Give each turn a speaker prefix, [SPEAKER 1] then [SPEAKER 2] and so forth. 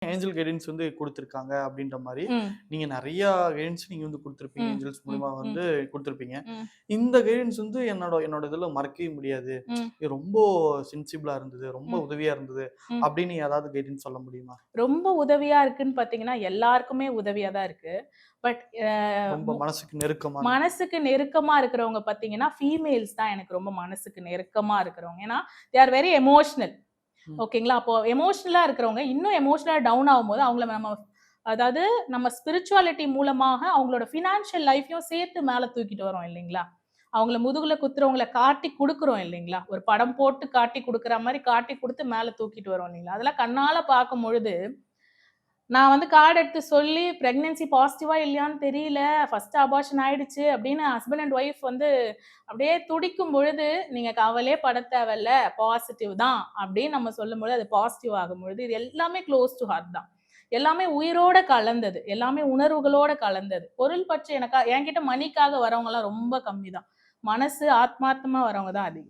[SPEAKER 1] Angel guidance வந்து குடுத்துருக்காங்க அப்படின்ற மாரி,
[SPEAKER 2] ம்.
[SPEAKER 1] நீங்க நெறைய கைடன்ஸ் நீங்க வந்து குடுத்துருப்பீங்க.
[SPEAKER 2] ம்.
[SPEAKER 1] ஏஞ்சல்ஸ்
[SPEAKER 2] ம்.
[SPEAKER 1] மூலியமா
[SPEAKER 2] ம்.
[SPEAKER 1] வந்து குடுத்துருப்பீங்க.
[SPEAKER 2] ம்.
[SPEAKER 1] இந்த கைடன்ஸ் வந்து என்னோட என்னோட இதுல மறக்கவே முடியாது.
[SPEAKER 2] ம்.
[SPEAKER 1] இது ரொம்ப சென்சிபிளா இருந்தது. ரொம்ப
[SPEAKER 2] ம்.
[SPEAKER 1] உதவியா இருந்தது.
[SPEAKER 2] ம்.
[SPEAKER 1] அப்படின்னு ஏதாவது கைடன்ஸ் சொல்ல முடியுமா?
[SPEAKER 2] ரொம்ப உதவியா இருக்குன்னு பார்த்தீங்கன்னா, எல்லாருக்குமே உதவியா தான் இருக்கு. பட்
[SPEAKER 1] ரொம்ப மனசுக்கு நெருக்கமான.
[SPEAKER 2] மனசுக்கு நெருக்கமா இருக்கிறவங்க பார்த்தீங்கன்னா, ஃபீமேல்ஸ் தான் எனக்கு ரொம்ப மனசுக்கு நெருக்கமா இருக்கிறவங்க. ஏன்னா, தே ஆர் வெரி எமோஷனல்.
[SPEAKER 1] ம்.
[SPEAKER 2] ஓகேங்களா? அப்போ எமோஷனலா இருக்கிறவங்க, இன்னும் எமோஷனலா டவுன் ஆகும்போது, அவங்கள நம்ம அதாவது நம்ம ஸ்பிரிச்சுவாலிட்டி மூலமாக அவங்களோட ஃபினான்ஷியல் லைஃப்பையும் சேர்த்து மேல தூக்கிட்டு வரோம் இல்லைங்களா? அவங்கள முதுகுல குத்துறவங்கள காட்டி குடுக்குறோம் இல்லைங்களா? ஒரு படம் போட்டு காட்டி குடுக்குற மாரி காட்டி குடுத்து மேல தூக்கிட்டு வரோம் இல்லைங்களா? அதெல்லாம் கண்ணால பார்க்கும்பொழுது, நான் வந்து கார்ட் எடுத்து சொல்லி பிரெக்னன்சி பாசிட்டிவா இல்லையான்னு தெரியல. ஃபர்ஸ்ட் அபார்ஷன் ஆயிடுச்சு அப்படின்னு ஹஸ்பண்ட் அண்ட் ஒய்ஃப் வந்து அப்படியே துடிக்கும் பொழுது, நீங்க கவலையே பட தேவையில்ல. பாசிட்டிவ் தான் அப்படின்னு நம்ம சொல்லும்பொழுது, அது பாசிட்டிவ் ஆகும்பொழுது, இது எல்லாமே க்ளோஸ் டூ ஹார்ட் தான். எல்லாமே உயிரோட கலந்தது. எல்லாமே உணர்வுகளோட கலந்தது. பொருள் பற்றி என்கிட்ட மணிக்காக வரவங்கலாம் ரொம்ப கம்மி தான். மனசு ஆத்மார்த்தமா வரவங்க தான் அதிகம்.